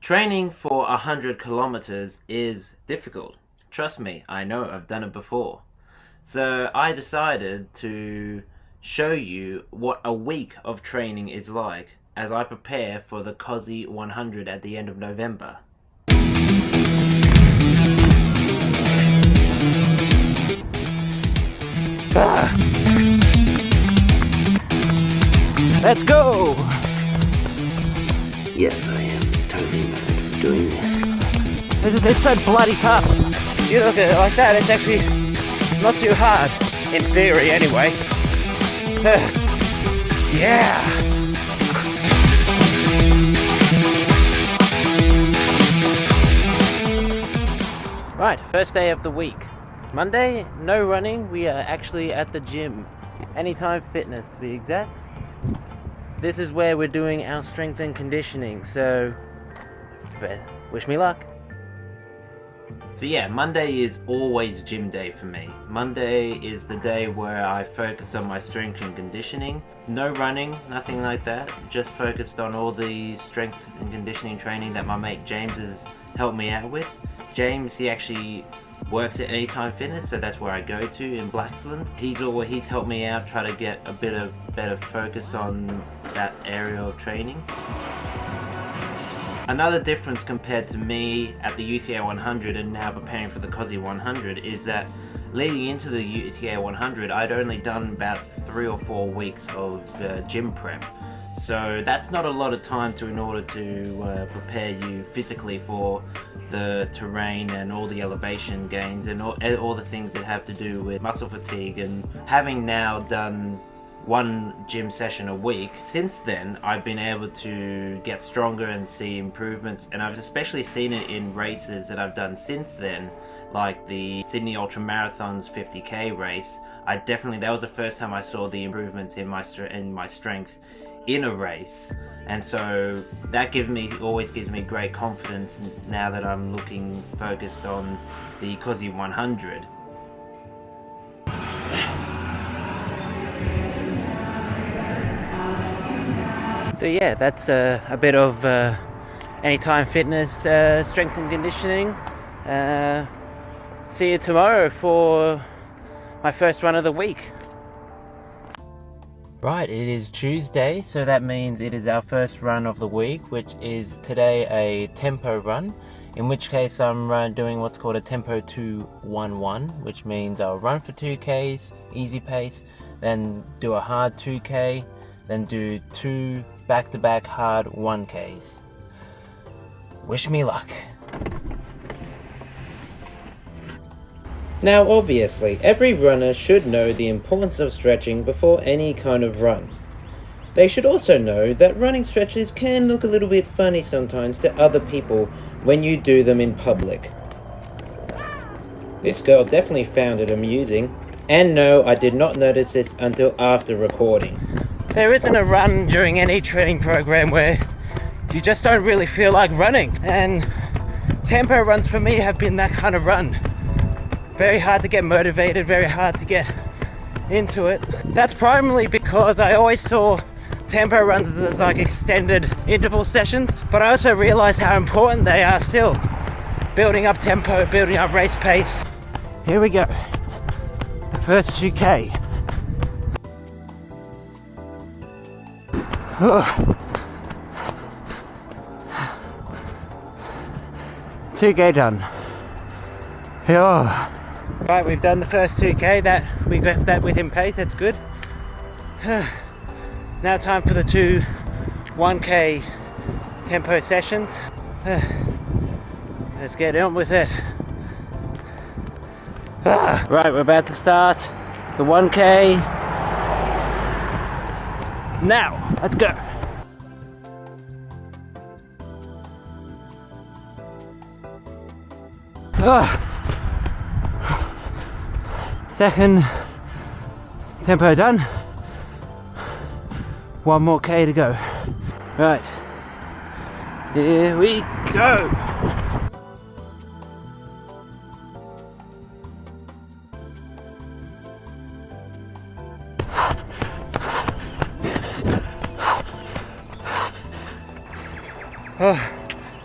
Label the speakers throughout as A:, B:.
A: Training for 100 kilometers is difficult. Trust me, I know, I've done it before. So I decided to show you what a week of training is like as I prepare for the Kosci100 at the end of November. Let's go!
B: Yes, I am totally mad for doing this.
A: It's so bloody tough. You look at it like that, it's actually not too hard. In theory, anyway. Yeah! Right, first day of the week. Monday, no running. We are actually at the gym. Anytime Fitness, to be exact. This is where we're doing our strength and conditioning, so wish me luck. So yeah, Monday is always gym day for me. Monday is the day where I focus on my strength and conditioning. No running, nothing like that. Just focused on all the strength and conditioning training that my mate James has helped me out with. James, he actually works at Anytime Fitness, so that's where I go to in Blaxland. He's helped me out, try to get a bit of better focus on that area of training. Another difference compared to me at the UTA 100 and now preparing for the Kosci100 is that leading into the UTA 100 I'd only done about 3 or 4 weeks of gym prep. So that's not a lot of time in order to prepare you physically for the terrain and all the elevation gains and all the things that have to do with muscle fatigue. And having now done 1 gym session a week, since then I've been able to get stronger and see improvements, and I've especially seen it in races that I've done since then, like the Sydney ultramarathon's 50k race. That was the first time I saw the improvements in my strength in a race, and so that always gives me great confidence now that I'm looking focused on the Kosci100. So yeah, that's a bit of Anytime Fitness strength and conditioning. See you tomorrow for my first run of the week. Right, it is Tuesday, so that means it is our first run of the week, which is today a tempo run, in which case I'm doing what's called a tempo 2-1-1, which means I'll run for 2Ks, easy pace, then do a hard 2K, then do 2 back-to-back hard 1Ks. Wish me luck. Now obviously, every runner should know the importance of stretching before any kind of run. They should also know that running stretches can look a little bit funny sometimes to other people when you do them in public. This girl definitely found it amusing, and no, I did not notice this until after recording. There isn't a run during any training program where you just don't really feel like running, and tempo runs for me have been that kind of run. Very hard to get motivated, very hard to get into it. That's primarily because I always saw tempo runs as like extended interval sessions, but I also realized how important they are still. Building up tempo, building up race pace. Here we go. The first 2K. 2K done. Right, we've done the first 2K. We got that within pace. That's good. Now time for the 2 1K tempo sessions. Let's get on with it. Right, we're about to start the 1K. Now, let's go. Second tempo done. 1 more K to go. Right, here we go.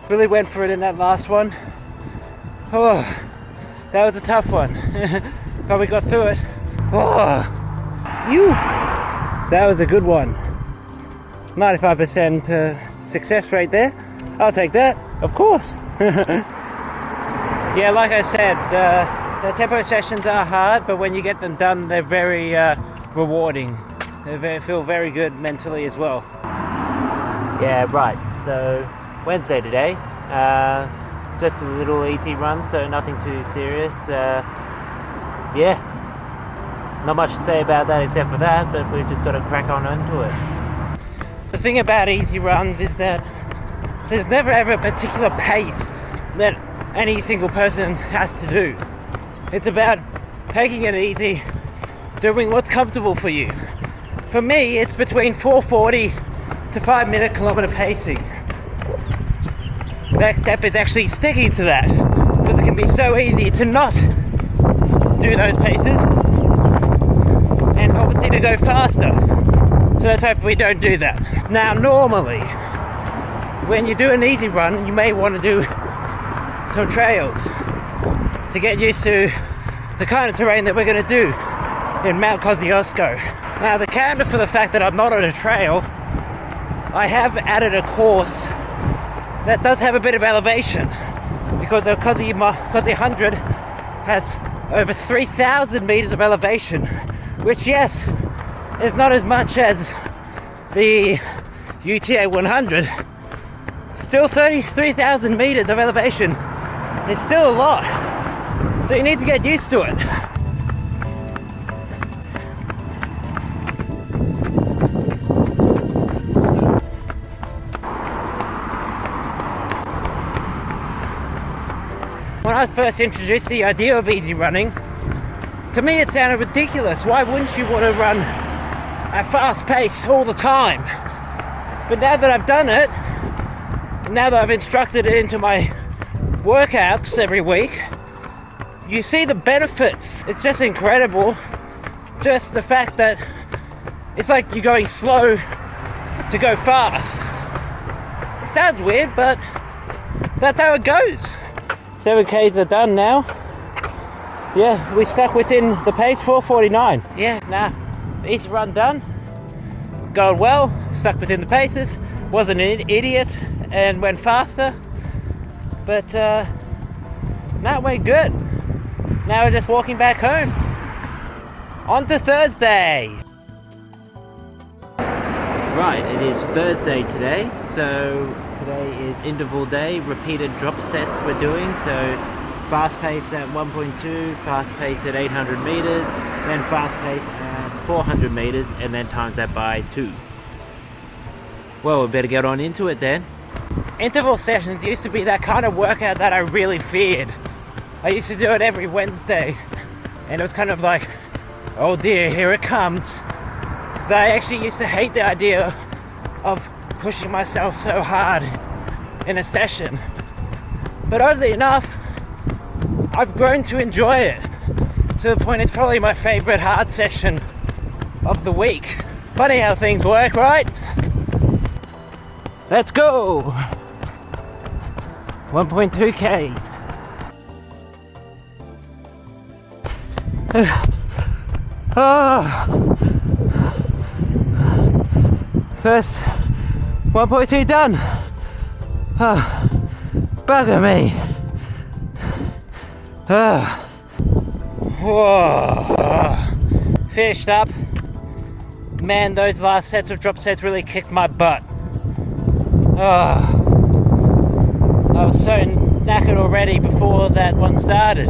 A: Really went for it in that last one. Oh, that was a tough one. But we got through it. Oh, that was a good one. 95% success rate there. I'll take that, of course. Yeah, like I said, the tempo sessions are hard, but when you get them done, they're very rewarding. They feel very good mentally as well. Yeah, right. So Wednesday today. It's just a little easy run, so nothing too serious. Yeah, not much to say about that except for that, but we've just got to crack on into it. The thing about easy runs is that there's never ever a particular pace that any single person has to do. It's about taking it easy, doing what's comfortable for you. For me, it's between 4:40 to 5-minute kilometer pacing. Next step is actually sticking to that, because it can be so easy to not do those paces and obviously to go faster. So let's hope we don't do that. Now normally when you do an easy run, you may want to do some trails to get used to the kind of terrain that we're going to do in Mount Kosciuszko. Now the counter for the fact that I'm not on a trail, I have added a course that does have a bit of elevation, because the Kosci100 has over 3,000 meters of elevation, which yes, is not as much as the UTA 100. Still 33,000 meters of elevation. It's still a lot, so you need to get used to it. When I was first introduced to the idea of easy running, to me it sounded ridiculous. Why wouldn't you want to run at fast pace all the time? But now that I've done it, now that I've instructed it into my workouts every week, you see the benefits. It's just incredible. Just the fact that it's like you're going slow to go fast. It sounds weird, but that's how it goes. 7Ks are done now. Yeah, we stuck within the pace, 4:49. Yeah, nah, easy run done. Going well, stuck within the paces. Wasn't an idiot and went faster. But no, it went good. Now we're just walking back home. On to Thursday. Right, it is Thursday today. So today is interval day, repeated drop sets we're doing. So fast pace at 1.2, fast pace at 800 meters, then fast pace at 400 meters, and then times that by 2. Well, we better get on into it then. Interval sessions used to be that kind of workout that I really feared. I used to do it every Wednesday, and it was kind of like, oh dear, here it comes. So I actually used to hate the idea of pushing myself so hard in a session. But oddly enough, I've grown to enjoy it, to the point it's probably my favorite hard session of the week. Funny how things work, right? Let's go! 1.2k. First 1.2 done. Bugger me. Finished up. Man, those last sets of drop sets really kicked my butt. I was so knackered already before that one started.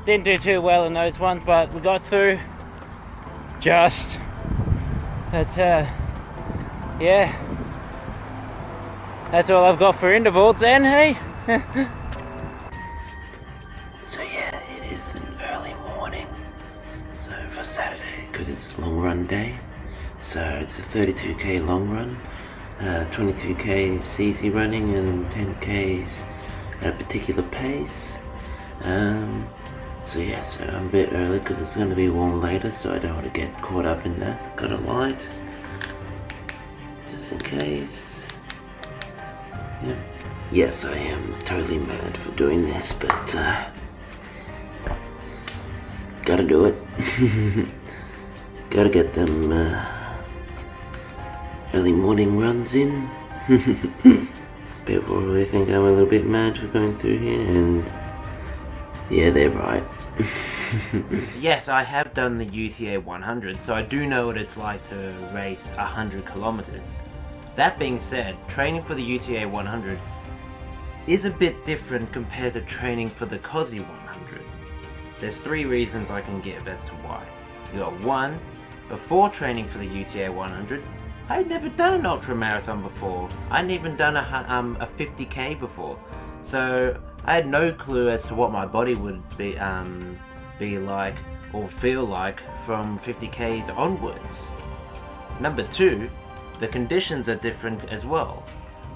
A: Didn't do too well in those ones, but we got through. Just. But yeah. That's all I've got for intervals then, hey?
B: So yeah, it is an early morning. So for Saturday, because it's long run day. So it's a 32k long run, 22k is easy running, and 10k's at a particular pace. So yeah, so I'm a bit early because it's going to be warm later, so I don't want to get caught up in that. Got a light, just in case. Yeah. Yes, I am totally mad for doing this, but gotta do it. Gotta get them early morning runs in. People probably think I'm a little bit mad for going through here, and yeah, they're right.
A: Yes, I have done the UTA 100, so I do know what it's like to race 100 kilometers. That being said, training for the UTA 100 is a bit different compared to training for the Kosci 100. There's 3 reasons I can give as to why. You got 1, before training for the UTA 100, I had never done an ultramarathon before. I hadn't even done a 50k before, so I had no clue as to what my body would be like or feel like from 50k's onwards. Number 2, the conditions are different as well.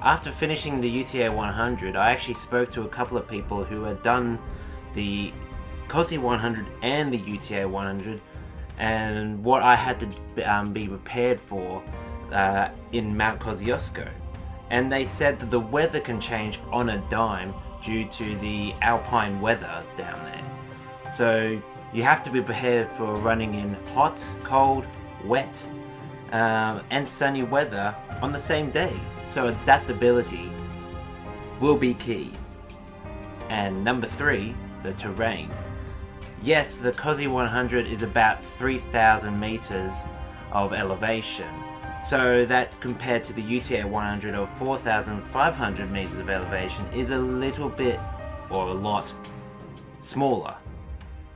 A: After finishing the UTA 100, I actually spoke to a couple of people who had done the Kosci 100 and the UTA 100, and what I had to be prepared for in Mount Kosciuszko. And they said that the weather can change on a dime due to the alpine weather down there. So you have to be prepared for running in hot, cold, wet, and sunny weather on the same day. So adaptability will be key. And number 3, the terrain. Yes, the Kosci 100 is about 3,000 meters of elevation. So that compared to the UTA 100 of 4,500 meters of elevation is a little bit, or a lot, smaller.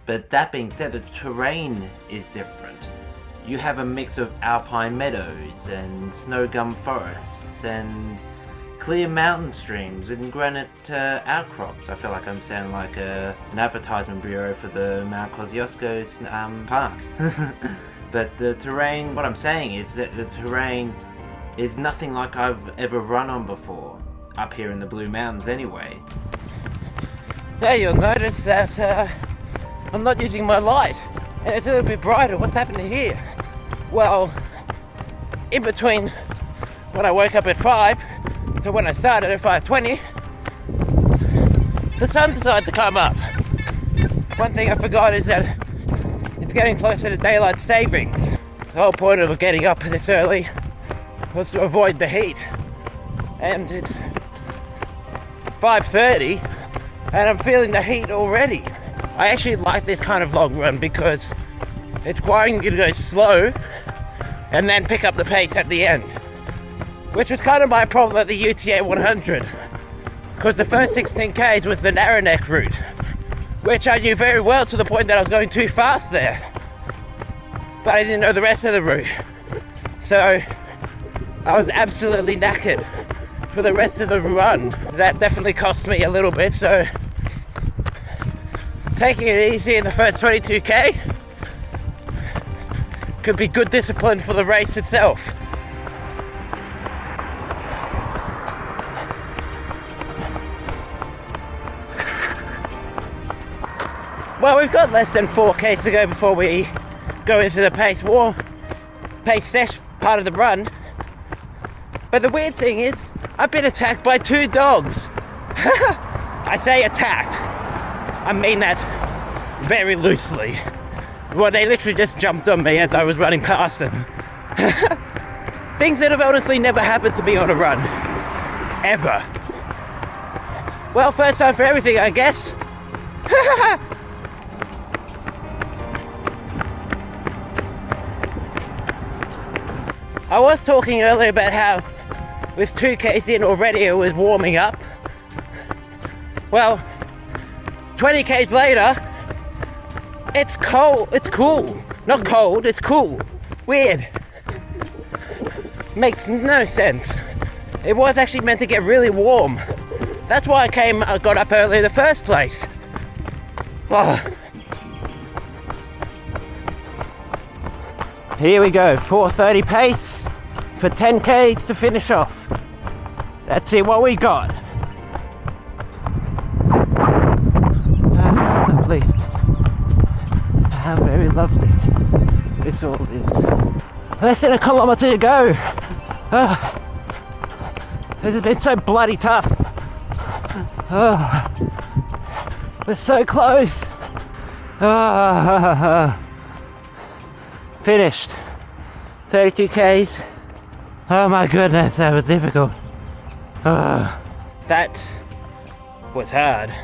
A: But that being said, the terrain is different. You have a mix of alpine meadows and snow gum forests and clear mountain streams and granite outcrops. I feel like I'm sounding like an advertisement bureau for the Mount Kosciuszko's park. But the terrain, what I'm saying is that the terrain is nothing like I've ever run on before, up here in the Blue Mountains anyway. Now you'll notice that I'm not using my light, and it's a little bit brighter. What's happening here? Well, in between when I woke up at 5 to when I started at 5:20, the sun decided to come up. One thing I forgot is that it's getting closer to daylight savings. The whole point of getting up this early was to avoid the heat. And it's 5:30 and I'm feeling the heat already. I actually like this kind of long run because it's requiring you to go slow and then pick up the pace at the end, which was kind of my problem at the UTA 100, because the first 16k's was the narrow neck route, which I knew very well to the point that I was going too fast there, but I didn't know the rest of the route. So I was absolutely knackered for the rest of the run. That definitely cost me a little bit, so taking it easy in the first 22k could be good discipline for the race itself. Well, we've got less than 4k to go before we go into the pace sesh part of the run. But the weird thing is, I've been attacked by 2 dogs. I say attacked, I mean that very loosely. Well, they literally just jumped on me as I was running past them. Things that have honestly never happened to me on a run. Ever. Well, first time for everything, I guess. I was talking earlier about how with 2k's in already it was warming up. Well, 20k's later, it's cold, it's cool. Not cold, it's cool. Weird. Makes no sense. It was actually meant to get really warm. That's why I got up early in the first place. Oh. Here we go, 4:30 pace for 10k's to finish off. Let's see what we got. Lovely. How very lovely this all is. Less than a kilometre to go. This has been so bloody tough. Oh, we're so close. Oh, finished. 32 Ks. Oh my goodness, that was difficult. Oh, that was hard.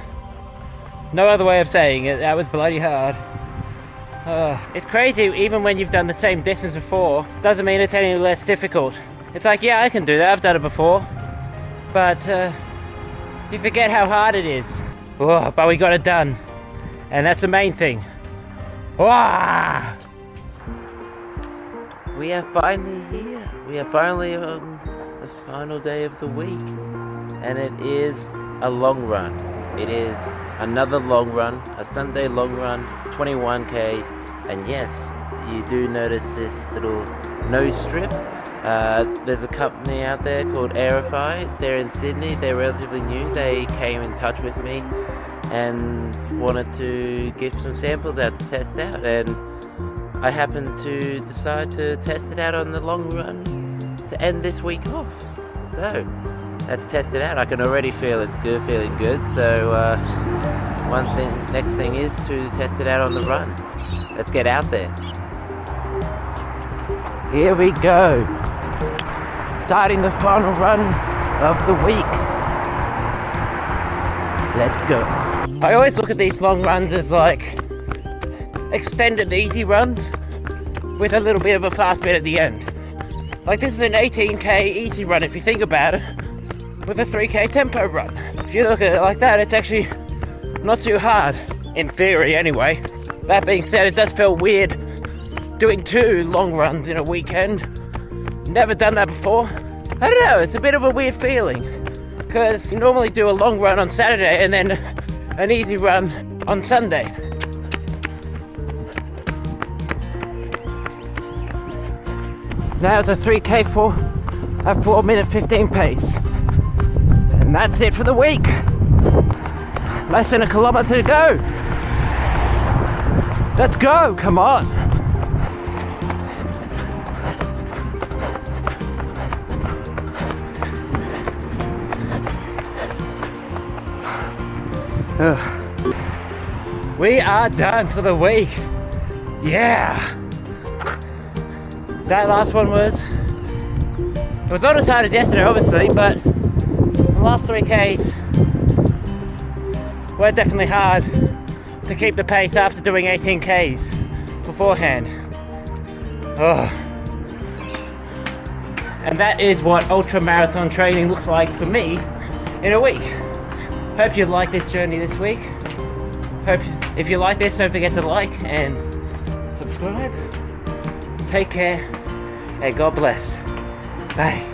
A: No other way of saying it, that was bloody hard. It's crazy, even when you've done the same distance before, doesn't mean it's any less difficult. It's like, yeah, I can do that, I've done it before. But you forget how hard it is. Oh, but we got it done. And that's the main thing. Wah! We are finally here. We are finally on the final day of the week. And it is a long run. It is another long run, a Sunday long run, 21 Ks. And yes, you do notice this little nose strip. There's a company out there called Aerify. They're in Sydney. They're relatively new. They came in touch with me and wanted to give some samples out to test out. And I happened to decide to test it out on the long run to end this week off. So let's test it out. I can already feel it's good, feeling good. So next thing is to test it out on the run. Let's get out there. Here we go. Starting the final run of the week. Let's go. I always look at these long runs as like extended easy runs with a little bit of a fast bit at the end. Like this is an 18k easy run if you think about it, with a 3k tempo run. If you look at it like that, it's actually not too hard, in theory anyway. That being said, it does feel weird doing 2 long runs in a weekend. Never done that before. I don't know, it's a bit of a weird feeling, because you normally do a long run on Saturday and then an easy run on Sunday. Now it's a 3k at 4 minute 15 pace. And that's it for the week. Less than a kilometer to go. Let's go, come on. We are done for the week. Yeah. That last one was not as hard as yesterday, obviously, but the last 3Ks were definitely hard to keep the pace after doing 18Ks beforehand. Oh. And that is what ultra marathon training looks like for me in a week. Hope you like this journey this week. If you like this, don't forget to like and subscribe. Take care and God bless. Bye.